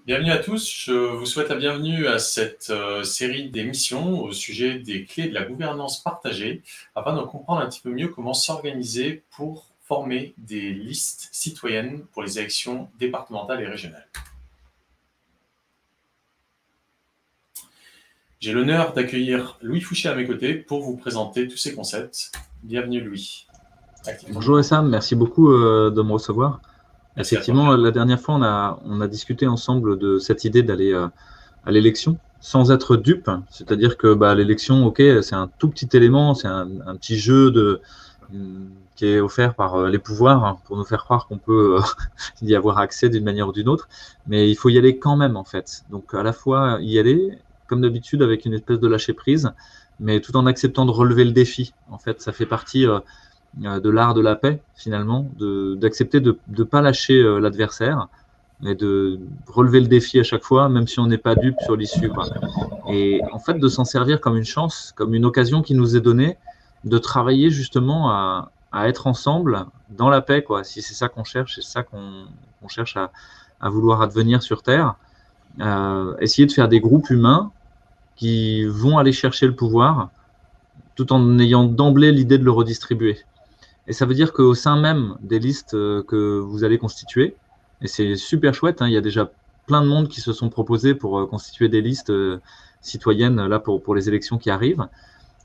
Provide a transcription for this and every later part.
Bienvenue à tous, je vous souhaite la bienvenue à cette série d'émissions au sujet des clés de la gouvernance partagée, afin de comprendre un petit peu mieux comment s'organiser pour former des listes citoyennes pour les élections départementales et régionales. J'ai l'honneur d'accueillir Louis Fouché à mes côtés pour vous présenter tous ces concepts. Bienvenue Louis. Bonjour Essam, merci beaucoup de me recevoir. Merci Effectivement, la dernière fois, on a discuté ensemble de cette idée d'aller à l'élection sans être dupe. C'est-à-dire que l'élection, ok, c'est un tout petit élément, c'est un petit jeu qui est offert par les pouvoirs pour nous faire croire qu'on peut y avoir accès d'une manière ou d'une autre. Mais il faut y aller quand même, en fait. Donc, à la fois y aller, comme d'habitude, avec une espèce de lâcher prise, mais tout en acceptant de relever le défi. En fait, ça fait partie de l'art de la paix, finalement, d'accepter de ne pas lâcher l'adversaire, mais de relever le défi à chaque fois, même si on n'est pas dupe sur l'issue, quoi. Et en fait, de s'en servir comme une chance, comme une occasion qui nous est donnée de travailler justement à être ensemble dans la paix, quoi. Si c'est ça qu'on cherche, c'est ça qu'on cherche à vouloir advenir sur Terre. Essayer de faire des groupes humains qui vont aller chercher le pouvoir tout en ayant d'emblée l'idée de le redistribuer. Et ça veut dire qu'au sein même des listes que vous allez constituer, et c'est super chouette, hein, il y a déjà plein de monde qui se sont proposés pour constituer des listes citoyennes là pour les élections qui arrivent,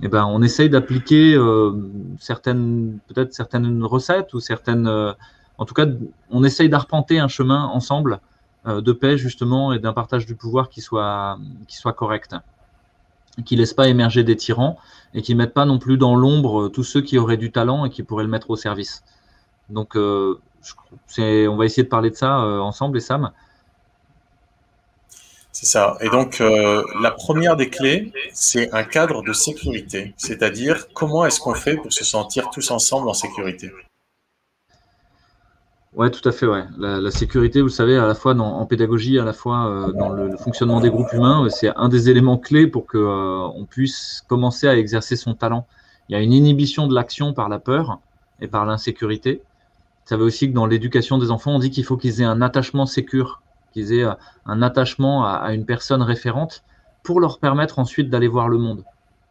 et ben, on essaye d'appliquer peut-être certaines recettes ou certaines, en tout cas, on essaye d'arpenter un chemin ensemble de paix justement et d'un partage du pouvoir qui soit correct, qui ne laisse pas émerger des tyrans et qui ne mettent pas non plus dans l'ombre tous ceux qui auraient du talent et qui pourraient le mettre au service. Donc, on va essayer de parler de ça ensemble, et Sam. C'est ça. Et donc, la première des clés, c'est un cadre de sécurité. C'est-à-dire, comment est-ce qu'on fait pour se sentir tous ensemble en sécurité? Ouais, tout à fait, ouais. La sécurité, vous le savez, à la fois en pédagogie, à la fois dans le fonctionnement des groupes humains, c'est un des éléments clés pour que on puisse commencer à exercer son talent. Il y a une inhibition de l'action par la peur et par l'insécurité. Vous savez aussi que dans l'éducation des enfants, on dit qu'il faut qu'ils aient un attachement sécure, qu'ils aient un attachement à une personne référente pour leur permettre ensuite d'aller voir le monde.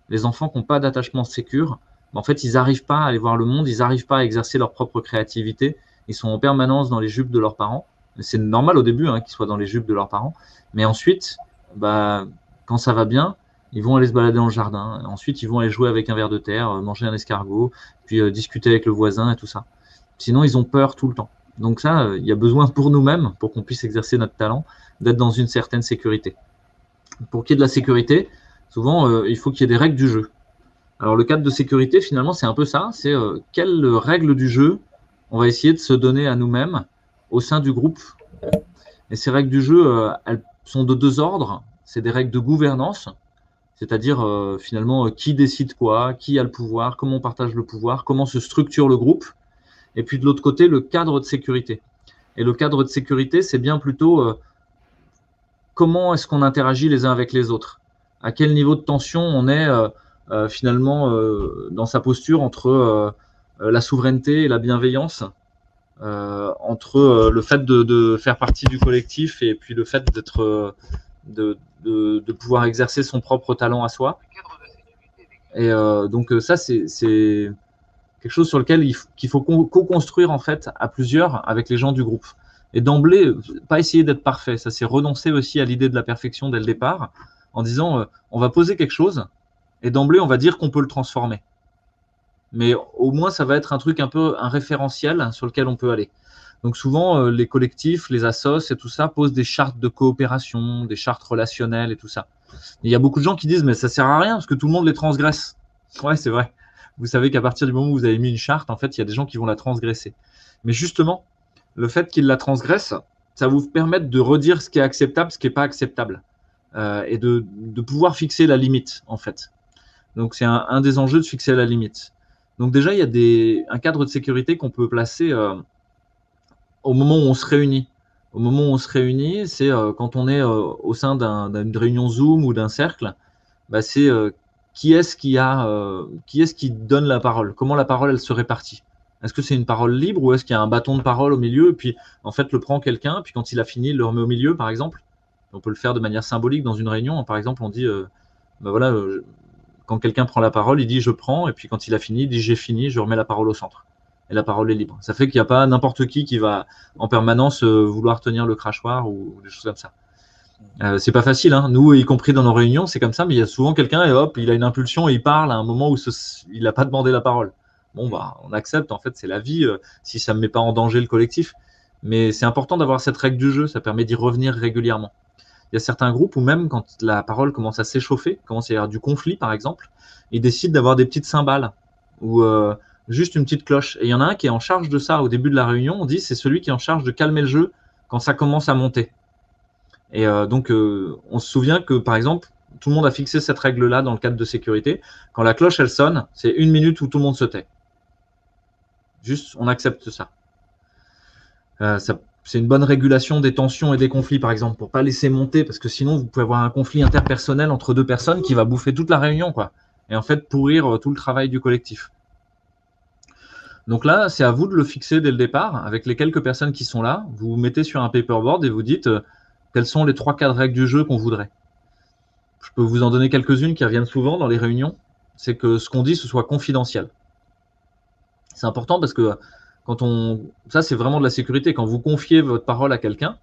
Les enfants qui n'ont pas d'attachement sécure, en fait, ils n'arrivent pas à aller voir le monde, ils n'arrivent pas à exercer leur propre créativité. Ils sont en permanence dans les jupes de leurs parents. C'est normal au début qu'ils soient dans les jupes de leurs parents. Mais ensuite, quand ça va bien, ils vont aller se balader dans le jardin. Ensuite, ils vont aller jouer avec un ver de terre, manger un escargot, puis discuter avec le voisin et tout ça. Sinon, ils ont peur tout le temps. Donc ça, il y a besoin pour nous-mêmes, pour qu'on puisse exercer notre talent, d'être dans une certaine sécurité. Pour qu'il y ait de la sécurité, souvent, il faut qu'il y ait des règles du jeu. Alors, le cadre de sécurité, finalement, c'est un peu ça. C'est quelles règles du jeu on va essayer de se donner à nous-mêmes au sein du groupe. Et ces règles du jeu, elles sont de deux ordres. C'est des règles de gouvernance, c'est-à-dire finalement qui décide quoi, qui a le pouvoir, comment on partage le pouvoir, comment se structure le groupe. Et puis de l'autre côté, le cadre de sécurité. Et le cadre de sécurité, c'est bien plutôt comment est-ce qu'on interagit les uns avec les autres. À quel niveau de tension on est finalement dans sa posture entre la souveraineté et la bienveillance, entre le fait de faire partie du collectif et puis le fait de pouvoir exercer son propre talent à soi. Et donc ça, c'est quelque chose sur lequel qu'il faut co-construire en fait à plusieurs avec les gens du groupe. Et d'emblée, pas essayer d'être parfait. Ça, c'est renoncer aussi à l'idée de la perfection dès le départ, en disant on va poser quelque chose et d'emblée on va dire qu'on peut le transformer. Mais au moins, ça va être un truc un peu un référentiel sur lequel on peut aller. Donc souvent, les collectifs, les assos et tout ça posent des chartes de coopération, des chartes relationnelles et tout ça. Et il y a beaucoup de gens qui disent mais ça sert à rien parce que tout le monde les transgresse. Ouais, c'est vrai. Vous savez qu'à partir du moment où vous avez mis une charte, en fait, il y a des gens qui vont la transgresser. Mais justement, le fait qu'ils la transgressent, ça vous permet de redire ce qui est acceptable, ce qui n'est pas acceptable, et de pouvoir fixer la limite, en fait. Donc c'est un des enjeux de fixer la limite. Donc déjà, il y a un cadre de sécurité qu'on peut placer au moment où on se réunit. Au moment où on se réunit, c'est quand on est au sein d'une réunion Zoom ou d'un cercle, c'est qui est-ce qui donne la parole? Comment la parole, elle se répartit? Est-ce que c'est une parole libre ou est-ce qu'il y a un bâton de parole au milieu et puis en fait le prend quelqu'un, puis quand il a fini, il le remet au milieu, par exemple? On peut le faire de manière symbolique dans une réunion. Par exemple, on dit, ben voilà, quand quelqu'un prend la parole, il dit je prends, et puis quand il a fini, il dit j'ai fini, je remets la parole au centre. Et la parole est libre. Ça fait qu'il n'y a pas n'importe qui va en permanence vouloir tenir le crachoir ou des choses comme ça. C'est pas facile, hein. Nous, y compris dans nos réunions, c'est comme ça, mais il y a souvent quelqu'un et hop, il a une impulsion et il parle à un moment où il n'a pas demandé la parole. Bon, bah, on accepte, en fait, c'est la vie, si ça ne met pas en danger le collectif. Mais c'est important d'avoir cette règle du jeu, ça permet d'y revenir régulièrement. Il y a certains groupes où même quand la parole commence à s'échauffer, commence à y avoir du conflit par exemple, ils décident d'avoir des petites cymbales ou juste une petite cloche. Et il y en a un qui est en charge de ça au début de la réunion, on dit c'est celui qui est en charge de calmer le jeu quand ça commence à monter. Et donc on se souvient que par exemple, tout le monde a fixé cette règle-là dans le cadre de sécurité. Quand la cloche elle sonne, c'est 1 minute où tout le monde se tait. Juste, on accepte ça. C'est une bonne régulation des tensions et des conflits, par exemple, pour pas laisser monter, parce que sinon, vous pouvez avoir un conflit interpersonnel entre deux personnes qui va bouffer toute la réunion, quoi. Et en fait, pourrir tout le travail du collectif. Donc là, c'est à vous de le fixer dès le départ, avec les quelques personnes qui sont là. Vous vous mettez sur un paperboard et vous dites quelles sont les 3-4 règles du jeu qu'on voudrait. Je peux vous en donner quelques-unes qui reviennent souvent dans les réunions. C'est que ce qu'on dit, ce soit confidentiel. C'est important parce que ça, c'est vraiment de la sécurité. Quand vous confiez votre parole à quelqu'un,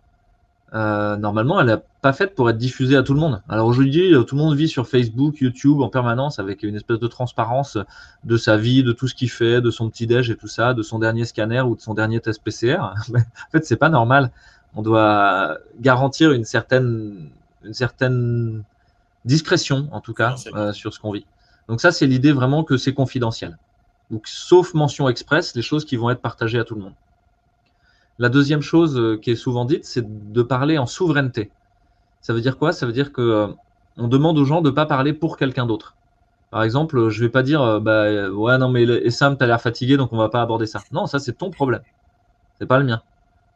normalement, elle n'est pas faite pour être diffusée à tout le monde. Alors aujourd'hui, tout le monde vit sur Facebook, YouTube en permanence avec une espèce de transparence de sa vie, de tout ce qu'il fait, de son petit-déj et tout ça, de son dernier scanner ou de son dernier test PCR. Mais en fait, c'est pas normal. On doit garantir une certaine discrétion, en tout cas, sur ce qu'on vit. Donc ça, c'est l'idée vraiment que c'est confidentiel. Donc, sauf mention express, les choses qui vont être partagées à tout le monde. La deuxième chose qui est souvent dite, c'est de parler en souveraineté. Ça veut dire quoi? Ça veut dire que on demande aux gens de ne pas parler pour quelqu'un d'autre. Par exemple, je ne vais pas dire ouais, non, mais Sam, tu as l'air fatigué, donc on ne va pas aborder ça. Non, ça, c'est ton problème. C'est pas le mien.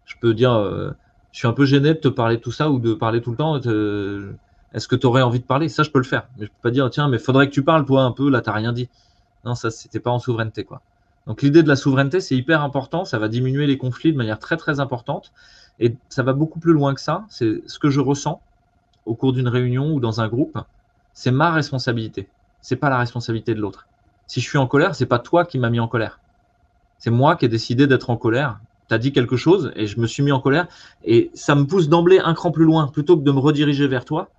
Je peux dire je suis un peu gêné de te parler de tout ça ou de parler tout le temps. Est-ce que tu aurais envie de parler? Ça, je peux le faire. Mais je ne peux pas dire tiens, mais faudrait que tu parles, toi, un peu, là, tu n'as rien dit. Non, ça, c'était pas en souveraineté, quoi. Donc l'idée de la souveraineté, c'est hyper important. Ça va diminuer les conflits de manière très, très importante. Et ça va beaucoup plus loin que ça. C'est ce que je ressens au cours d'une réunion ou dans un groupe. C'est ma responsabilité. C'est pas la responsabilité de l'autre. Si je suis en colère, c'est pas toi qui m'as mis en colère. C'est moi qui ai décidé d'être en colère. Tu as dit quelque chose et je me suis mis en colère. Et ça me pousse d'emblée un cran plus loin. Plutôt que de me rediriger vers toi,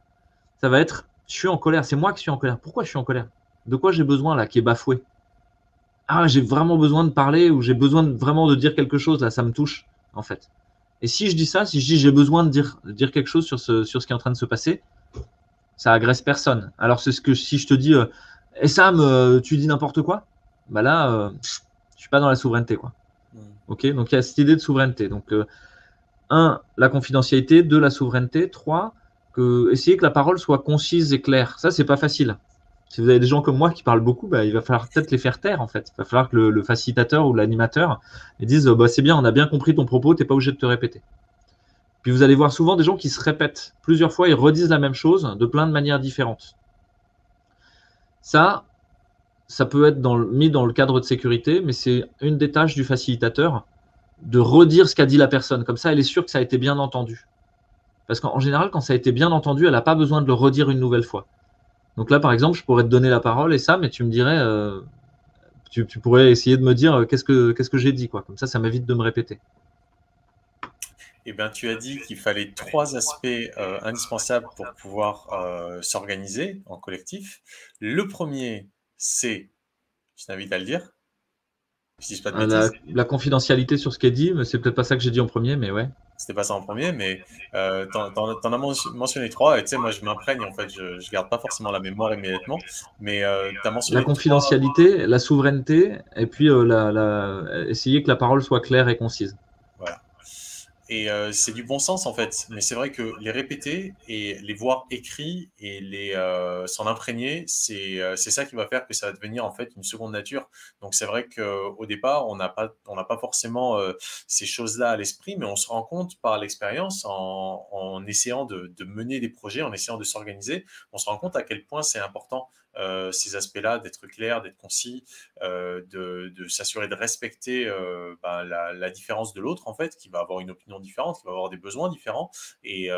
ça va être je suis en colère. C'est moi qui suis en colère. Pourquoi je suis en colère? De quoi j'ai besoin là qui est bafoué? Ah, j'ai vraiment besoin de parler ou j'ai besoin vraiment de dire quelque chose, là, ça me touche, en fait. Et si je dis ça, si je dis j'ai besoin de dire quelque chose sur ce qui est en train de se passer, ça agresse personne. Alors, c'est ce que si je te dis, Sam, tu dis n'importe quoi, bah là, je suis pas dans la souveraineté, quoi. Ok, donc il y a cette idée de souveraineté. Donc, la confidentialité, 2, la souveraineté, 3, essayer que la parole soit concise et claire. Ça, c'est pas facile. Si vous avez des gens comme moi qui parlent beaucoup, bah, il va falloir peut-être les faire taire en fait. Il va falloir que le facilitateur ou l'animateur dise bah, c'est bien, on a bien compris ton propos, tu n'es pas obligé de te répéter. Puis vous allez voir souvent des gens qui se répètent plusieurs fois, ils redisent la même chose de plein de manières différentes. Ça peut être mis dans le cadre de sécurité, mais c'est une des tâches du facilitateur de redire ce qu'a dit la personne. Comme ça, elle est sûre que ça a été bien entendu. Parce qu'en général, quand ça a été bien entendu, elle n'a pas besoin de le redire une nouvelle fois. Donc là, par exemple, je pourrais te donner la parole et ça, mais tu me dirais, tu pourrais essayer de me dire qu'est-ce que j'ai dit, quoi. Comme ça m'évite de me répéter. Eh bien, tu as dit qu'il fallait 3 aspects indispensables pour pouvoir s'organiser en collectif. Le premier, c'est, je t'invite à le dire, je dis pas de bêtises. La confidentialité sur ce qui est dit, mais c'est peut-être pas ça que j'ai dit en premier, mais ouais. C'était pas ça en premier, mais t'en as mentionné 3, et tu sais, moi je m'imprègne, en fait, je garde pas forcément la mémoire immédiatement, mais tu as mentionné la confidentialité, la souveraineté, et puis essayer que la parole soit claire et concise. Voilà. Et c'est du bon sens en fait, mais c'est vrai que les répéter et les voir écrits et s'en imprégner, c'est ça qui va faire que ça va devenir en fait une seconde nature. Donc c'est vrai qu'au départ, on n'a pas forcément ces choses-là à l'esprit, mais on se rend compte par l'expérience en essayant de mener des projets, en essayant de s'organiser, on se rend compte à quel point c'est important ces aspects-là, d'être clair, d'être concis, de s'assurer de respecter la différence de l'autre, en fait, qui va avoir une opinion différente, qui va avoir des besoins différents, et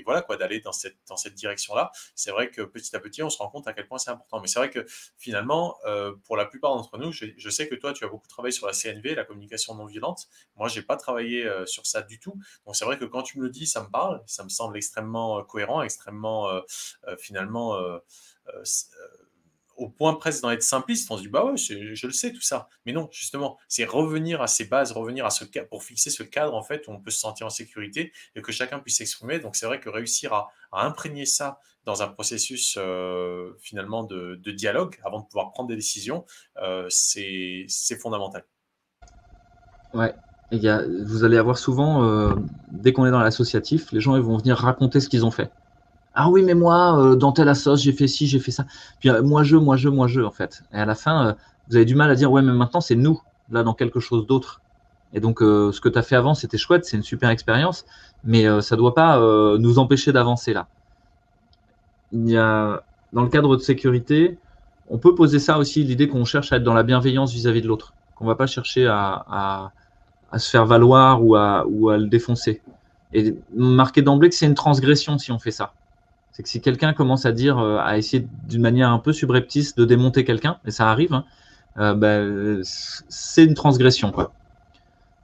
voilà, quoi, d'aller dans cette direction-là. C'est vrai que petit à petit, on se rend compte à quel point c'est important. Mais c'est vrai que finalement, pour la plupart d'entre nous, je sais que toi, tu as beaucoup travaillé sur la CNV, la communication non violente. Moi, j'ai pas travaillé sur ça du tout. Donc c'est vrai que quand tu me le dis, ça me parle, ça me semble extrêmement cohérent, extrêmement finalement au point presque d'en être simpliste. On se dit bah ouais, je le sais tout ça. Mais non, justement, c'est revenir à ces bases, revenir à ce cadre pour fixer ce cadre en fait où on peut se sentir en sécurité et que chacun puisse s'exprimer. Donc c'est vrai que réussir à imprégner ça dans un processus finalement de dialogue avant de pouvoir prendre des décisions, c'est fondamental. Ouais. Vous allez avoir souvent, dès qu'on est dans l'associatif, les gens ils vont venir raconter ce qu'ils ont fait. Ah oui, mais moi, dans telle assoce, j'ai fait ci, j'ai fait ça. Puis moi, je, en fait. Et à la fin, vous avez du mal à dire, ouais, mais maintenant, c'est nous, là, dans quelque chose d'autre. Et donc, ce que tu as fait avant, c'était chouette, c'est une super expérience, mais ça ne doit pas nous empêcher d'avancer là. Il y a, dans le cadre de sécurité, on peut poser ça aussi, l'idée qu'on cherche à être dans la bienveillance vis-à-vis de l'autre, qu'on ne va pas chercher à se faire valoir ou à le défoncer. Et marquer d'emblée que c'est une transgression si on fait ça. C'est que si quelqu'un commence à dire, à essayer d'une manière un peu subreptice de démonter quelqu'un, et ça arrive, hein, c'est une transgression, quoi.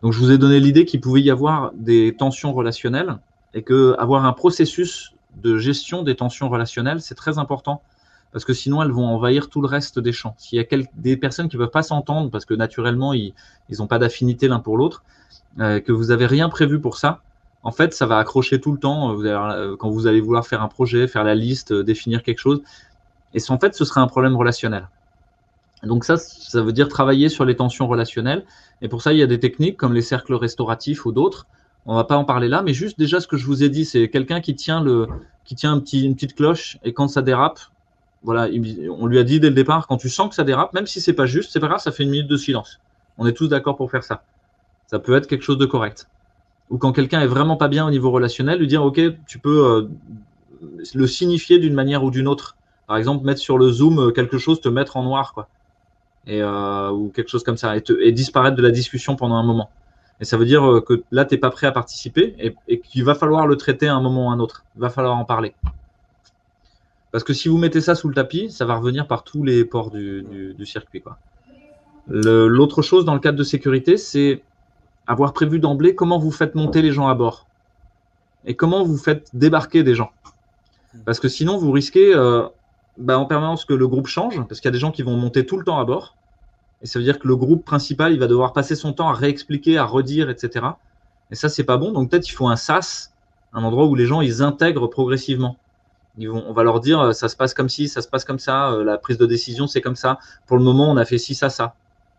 Donc je vous ai donné l'idée qu'il pouvait y avoir des tensions relationnelles et que avoir un processus de gestion des tensions relationnelles, c'est très important parce que sinon elles vont envahir tout le reste des champs. S'il y a des personnes qui ne peuvent pas s'entendre parce que naturellement ils n'ont pas d'affinité l'un pour l'autre, que vous n'avez rien prévu pour ça, en fait, ça va accrocher tout le temps quand vous allez vouloir faire un projet, faire la liste, définir quelque chose. Et en fait, ce sera un problème relationnel. Donc ça veut dire travailler sur les tensions relationnelles. Et pour ça, il y a des techniques comme les cercles restauratifs ou d'autres. On ne va pas en parler là, mais juste déjà ce que je vous ai dit, c'est quelqu'un qui tient une petite cloche et quand ça dérape, voilà, on lui a dit dès le départ, quand tu sens que ça dérape, même si c'est pas juste, c'est pas grave, ça fait 1 minute de silence. On est tous d'accord pour faire ça. Ça peut être quelque chose de correct. Ou quand quelqu'un est vraiment pas bien au niveau relationnel, lui dire ok, tu peux le signifier d'une manière ou d'une autre. Par exemple, mettre sur le Zoom quelque chose, te mettre en noir, quoi. Ou quelque chose comme ça, et disparaître de la discussion pendant un moment. Et ça veut dire que là, tu n'es pas prêt à participer et qu'il va falloir le traiter à un moment ou à un autre. Il va falloir en parler. Parce que si vous mettez ça sous le tapis, ça va revenir par tous les ports du circuit, quoi. L'autre chose dans le cadre de sécurité, c'est avoir prévu d'emblée comment vous faites monter les gens à bord et comment vous faites débarquer des gens. Parce que sinon, vous risquez en permanence que le groupe change, parce qu'il y a des gens qui vont monter tout le temps à bord. Et ça veut dire que le groupe principal, il va devoir passer son temps à réexpliquer, à redire, etc. Et ça, c'est pas bon. Donc peut-être il faut un SAS, un endroit où les gens, ils intègrent progressivement. On va leur dire, ça se passe comme ci, ça se passe comme ça, la prise de décision, c'est comme ça. Pour le moment, on a fait ci, ça.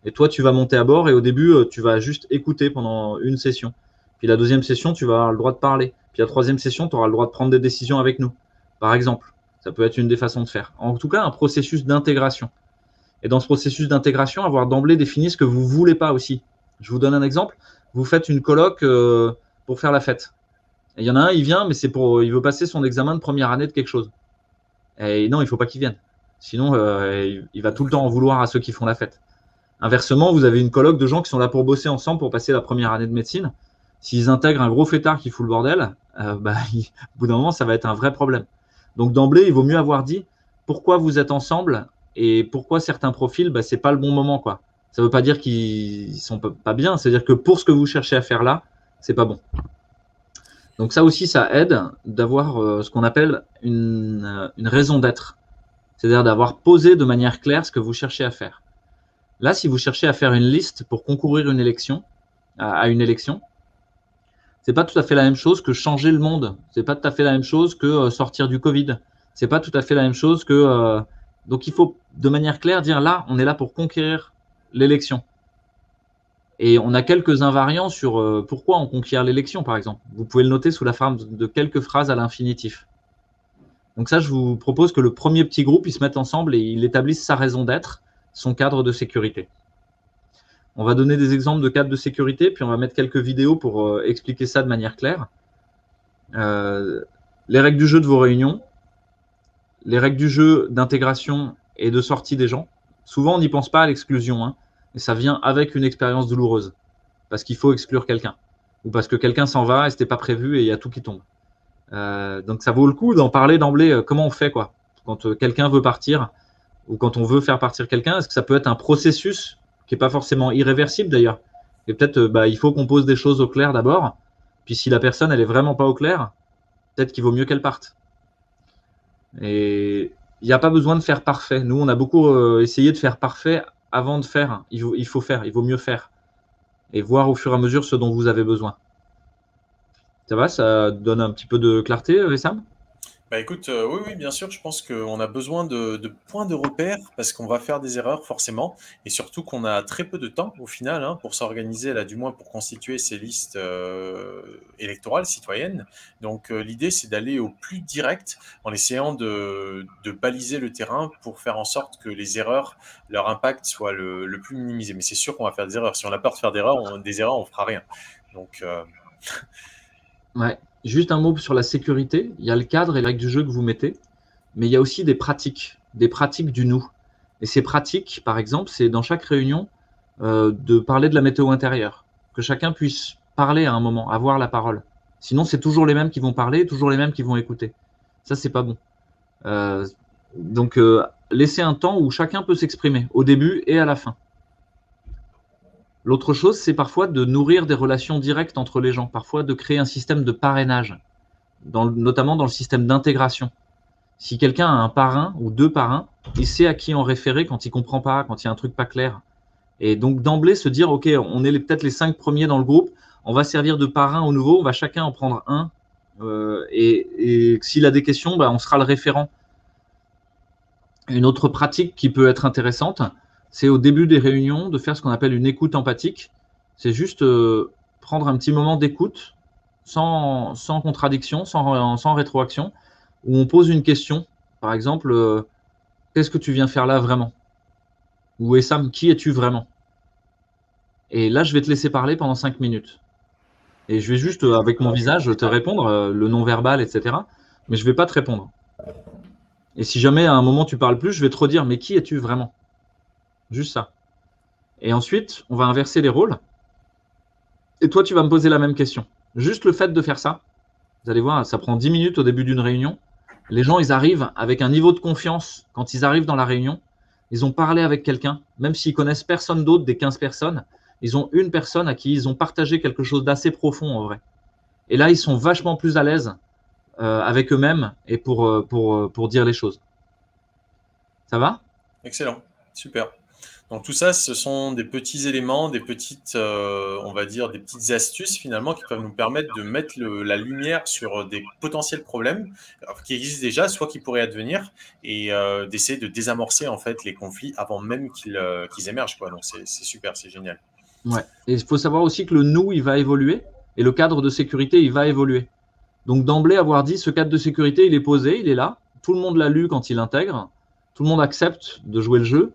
Et toi, tu vas monter à bord et au début, tu vas juste écouter pendant une session. Puis la deuxième session, tu vas avoir le droit de parler. Puis la troisième session, tu auras le droit de prendre des décisions avec nous, par exemple. Ça peut être une des façons de faire. En tout cas, un processus d'intégration. Et dans ce processus d'intégration, avoir d'emblée défini ce que vous ne voulez pas aussi. Je vous donne un exemple. Vous faites une colloque pour faire la fête. Et il y en a un, il vient, mais il veut passer son examen de première année de quelque chose. Et non, il ne faut pas qu'il vienne. Sinon, il va tout le temps en vouloir à ceux qui font la fête. Inversement, vous avez une colloque de gens qui sont là pour bosser ensemble pour passer la première année de médecine. S'ils intègrent un gros fêtard qui fout le bordel, au bout d'un moment, ça va être un vrai problème. Donc d'emblée, il vaut mieux avoir dit pourquoi vous êtes ensemble et pourquoi certains profils, ce n'est pas le bon moment, quoi. Ça ne veut pas dire qu'ils ne sont pas bien, c'est-à-dire que pour ce que vous cherchez à faire là, ce n'est pas bon. Donc ça aussi, ça aide d'avoir ce qu'on appelle une raison d'être. C'est-à-dire d'avoir posé de manière claire ce que vous cherchez à faire. Là, si vous cherchez à faire une liste pour concourir à une élection, c'est pas tout à fait la même chose que changer le monde. C'est pas tout à fait la même chose que sortir du Covid. C'est pas tout à fait la même chose que. Donc, il faut de manière claire dire là, on est là pour conquérir l'élection. Et on a quelques invariants sur pourquoi on conquiert l'élection, par exemple. Vous pouvez le noter sous la forme de quelques phrases à l'infinitif. Donc ça, je vous propose que le premier petit groupe, il se mette ensemble et il établisse sa raison d'être, son cadre de sécurité. On va donner des exemples de cadres de sécurité, puis on va mettre quelques vidéos pour expliquer ça de manière claire. Les règles du jeu de vos réunions. les règles du jeu d'intégration et de sortie des gens. Souvent, on n'y pense pas à l'exclusion, hein, et ça vient avec une expérience douloureuse, parce qu'il faut exclure quelqu'un, ou parce que quelqu'un s'en va et c'était pas prévu et il y a tout qui tombe. Donc ça vaut le coup d'en parler d'emblée. Comment on fait quoi quand quelqu'un veut partir ou quand on veut faire partir quelqu'un? Est-ce que ça peut être un processus qui n'est pas forcément irréversible d'ailleurs? Et peut-être il faut qu'on pose des choses au clair d'abord. Puis si la personne elle est vraiment pas au clair, peut-être qu'il vaut mieux qu'elle parte. Et il n'y a pas besoin de faire parfait. Nous, on a beaucoup essayé de faire parfait avant de faire. Il faut faire, il vaut mieux faire. Et voir au fur et à mesure ce dont vous avez besoin. Ça va? Ça donne un petit peu de clarté, Wessam? Bah écoute, oui, oui, bien sûr, je pense qu'on a besoin de points de repère parce qu'on va faire des erreurs forcément et surtout qu'on a très peu de temps au final hein, pour s'organiser, là du moins pour constituer ces listes électorales citoyennes. Donc l'idée c'est d'aller au plus direct en essayant de baliser le terrain pour faire en sorte que les erreurs, leur impact soit le plus minimisé. Mais c'est sûr qu'on va faire des erreurs. Si on a peur de faire des erreurs, on fera rien. Donc Ouais. Juste un mot sur la sécurité. Il y a le cadre et les règles du jeu que vous mettez, mais il y a aussi des pratiques du nous. Et ces pratiques, par exemple, c'est dans chaque réunion de parler de la météo intérieure, que chacun puisse parler à un moment, avoir la parole. Sinon, c'est toujours les mêmes qui vont parler, toujours les mêmes qui vont écouter. Ça, c'est pas bon. Donc, laissez un temps où chacun peut s'exprimer, au début et à la fin. L'autre chose, c'est parfois de nourrir des relations directes entre les gens, parfois de créer un système de parrainage, notamment dans le système d'intégration. Si quelqu'un a un parrain ou deux parrains, il sait à qui en référer quand il ne comprend pas, quand il y a un truc pas clair. Et donc d'emblée se dire, OK, on est peut-être les 5 premiers dans le groupe, on va servir de parrain au nouveau, on va chacun en prendre un. Et s'il a des questions, on sera le référent. Une autre pratique qui peut être intéressante, c'est au début des réunions de faire ce qu'on appelle une écoute empathique. C'est juste prendre un petit moment d'écoute, sans contradiction, sans rétroaction, où on pose une question. Par exemple, qu'est-ce que tu viens faire là vraiment? Ou Essam, qui es-tu vraiment? Et là, je vais te laisser parler pendant 5 minutes. Et je vais juste, avec mon visage, te répondre, le non-verbal, etc. Mais je ne vais pas te répondre. Et si jamais à un moment tu parles plus, je vais te redire, mais qui es-tu vraiment? Juste ça. Et ensuite, on va inverser les rôles. Et toi, tu vas me poser la même question. Juste le fait de faire ça, vous allez voir, ça prend 10 minutes au début d'une réunion. Les gens, ils arrivent avec un niveau de confiance. Quand ils arrivent dans la réunion, ils ont parlé avec quelqu'un, même s'ils connaissent personne d'autre des 15 personnes, ils ont une personne à qui ils ont partagé quelque chose d'assez profond en vrai. Et là, ils sont vachement plus à l'aise avec eux-mêmes et pour dire les choses. Ça va? excellent, super. Donc tout ça, ce sont des petits éléments, des petites, on va dire, des petites astuces finalement qui peuvent nous permettre de mettre la lumière sur des potentiels problèmes qui existent déjà, soit qui pourraient advenir, et d'essayer de désamorcer en fait les conflits avant même qu'ils émergent, quoi. Donc c'est super, c'est génial. Ouais. Et il faut savoir aussi que le nous, il va évoluer et le cadre de sécurité, il va évoluer. Donc d'emblée, avoir dit ce cadre de sécurité, il est posé, il est là. Tout le monde l'a lu quand il l'intègre. Tout le monde accepte de jouer le jeu.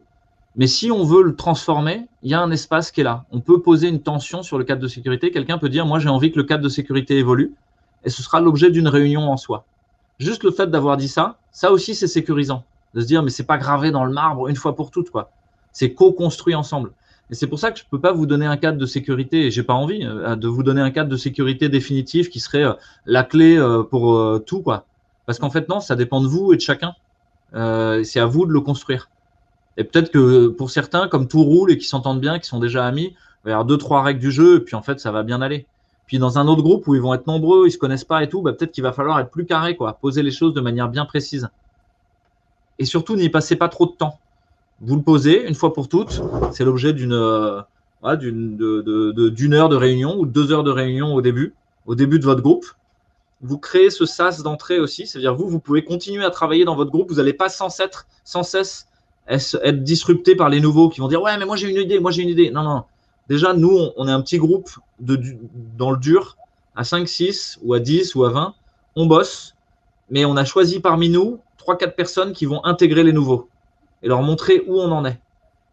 Mais si on veut le transformer, il y a un espace qui est là. On peut poser une tension sur le cadre de sécurité. Quelqu'un peut dire, moi j'ai envie que le cadre de sécurité évolue. Et ce sera l'objet d'une réunion en soi. Juste le fait d'avoir dit ça, ça aussi c'est sécurisant. De se dire, mais c'est pas gravé dans le marbre une fois pour toutes, quoi. C'est co-construit ensemble. Et c'est pour ça que je ne peux pas vous donner un cadre de sécurité, et j'ai pas envie de vous donner un cadre de sécurité définitif qui serait la clé pour tout, quoi. Parce qu'en fait, non, ça dépend de vous et de chacun. C'est à vous de le construire. Et peut-être que pour certains, comme tout roule et qui s'entendent bien, qui sont déjà amis, il va y avoir 2-3 règles du jeu, et puis en fait, ça va bien aller. Puis dans un autre groupe où ils vont être nombreux, ils se connaissent pas et tout, peut-être qu'il va falloir être plus carré, quoi, poser les choses de manière bien précise. Et surtout, n'y passez pas trop de temps. Vous le posez une fois pour toutes. C'est l'objet d'une heure de réunion ou 2 heures de réunion au début de votre groupe. Vous créez ce sas d'entrée aussi, c'est-à-dire vous pouvez continuer à travailler dans votre groupe. Vous n'allez pas sans cesse être disrupté par les nouveaux qui vont dire ouais mais moi j'ai une idée. Non. Déjà nous on est un petit groupe dans le dur à 5, 6 ou à 10 ou à 20. On bosse, mais on a choisi parmi nous 3-4 personnes qui vont intégrer les nouveaux et leur montrer où on en est.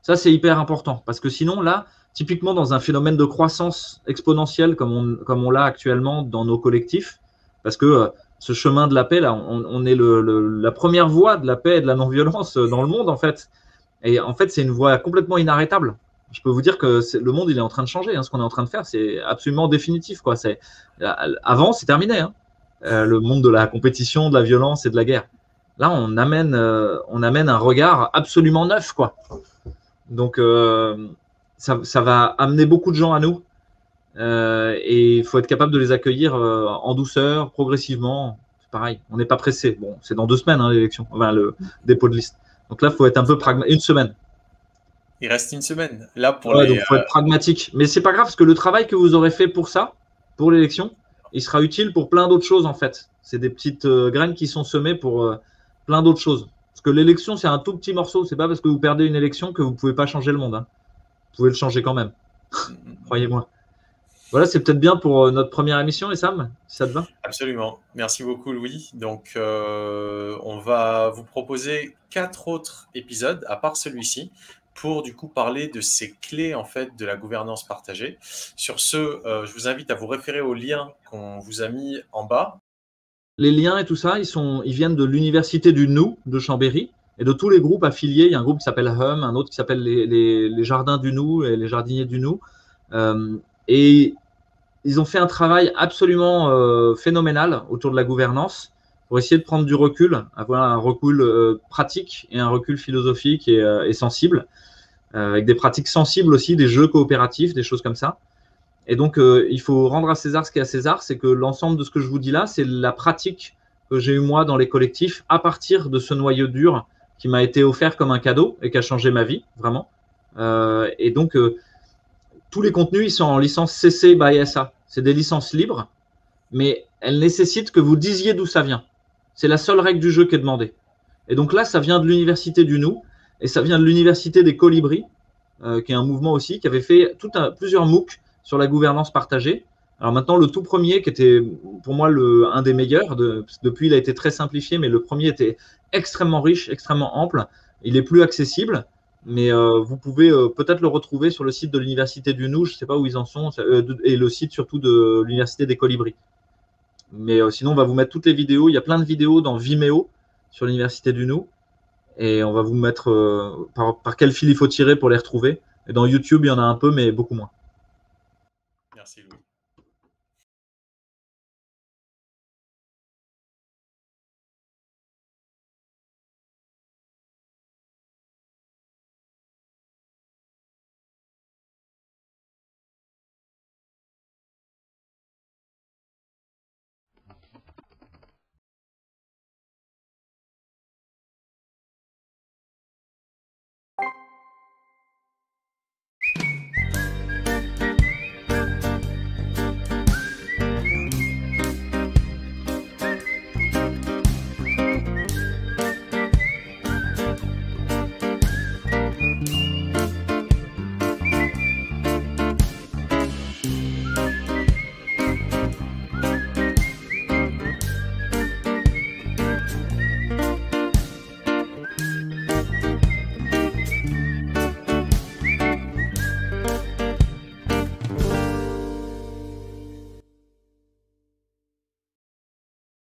Ça, c'est hyper important parce que sinon, là, typiquement dans un phénomène de croissance exponentielle comme on l'a actuellement dans nos collectifs, parce que ce chemin de la paix, là, on est la première voie de la paix et de la non-violence dans le monde, en fait. Et en fait, c'est une voie complètement inarrêtable. Je peux vous dire que le monde, il est en train de changer. Hein. Ce qu'on est en train de faire, c'est absolument définitif, quoi. Avant, c'est terminé. Hein. Le monde de la compétition, de la violence et de la guerre. Là, on amène un regard absolument neuf, quoi. Donc, ça va amener beaucoup de gens à nous. Et il faut être capable de les accueillir en douceur, progressivement. C'est pareil, on n'est pas pressé. Bon, c'est dans 2 semaines, hein, l'élection, enfin, le dépôt de liste. Donc là, il faut être un peu pragmatique. 1 semaine. Il reste 1 semaine. Là, pour donc il faut être pragmatique. Mais c'est pas grave, parce que le travail que vous aurez fait pour ça, pour l'élection, il sera utile pour plein d'autres choses, en fait. C'est des petites graines qui sont semées pour plein d'autres choses. Parce que l'élection, c'est un tout petit morceau. C'est pas parce que vous perdez une élection que vous pouvez pas changer le monde. Hein. Vous pouvez le changer quand même. Croyez-moi. Voilà, c'est peut-être bien pour notre première émission, et Sam, si ça te va. Absolument. Merci beaucoup, Louis. Donc, on va vous proposer 4 autres épisodes, à part celui-ci, pour du coup parler de ces clés en fait de la gouvernance partagée. Sur ce, je vous invite à vous référer aux liens qu'on vous a mis en bas. Les liens et tout ça, ils viennent de l'université du Nou de Chambéry et de tous les groupes affiliés. Il y a un groupe qui s'appelle Hum, un autre qui s'appelle les Jardins du Nou et les Jardiniers du Nou. Et ils ont fait un travail absolument phénoménal autour de la gouvernance pour essayer de prendre du recul, avoir un recul pratique et un recul philosophique et sensible, avec des pratiques sensibles aussi, des jeux coopératifs, des choses comme ça. Et donc, il faut rendre à César ce qui est à César, c'est que l'ensemble de ce que je vous dis là, c'est la pratique que j'ai eu moi dans les collectifs à partir de ce noyau dur qui m'a été offert comme un cadeau et qui a changé ma vie, vraiment. Et donc, tous les contenus, ils sont en licence CC by SA. C'est des licences libres, mais elles nécessitent que vous disiez d'où ça vient. C'est la seule règle du jeu qui est demandée. Et donc là, ça vient de l'université du Nou, et ça vient de l'université des Colibris, qui est un mouvement aussi, qui avait fait plusieurs MOOC sur la gouvernance partagée. Alors maintenant, le tout premier, qui était pour moi un des meilleurs, depuis il a été très simplifié, mais le premier était extrêmement riche, extrêmement ample. Il est plus accessible, mais vous pouvez peut-être le retrouver sur le site de l'université du Nou, je ne sais pas où ils en sont, et le site surtout de l'université des Colibris. Mais sinon, on va vous mettre toutes les vidéos. Il y a plein de vidéos dans Vimeo sur l'université du Nou, et on va vous mettre par quel fil il faut tirer pour les retrouver. Et dans YouTube, il y en a un peu, mais beaucoup moins. Merci Louis.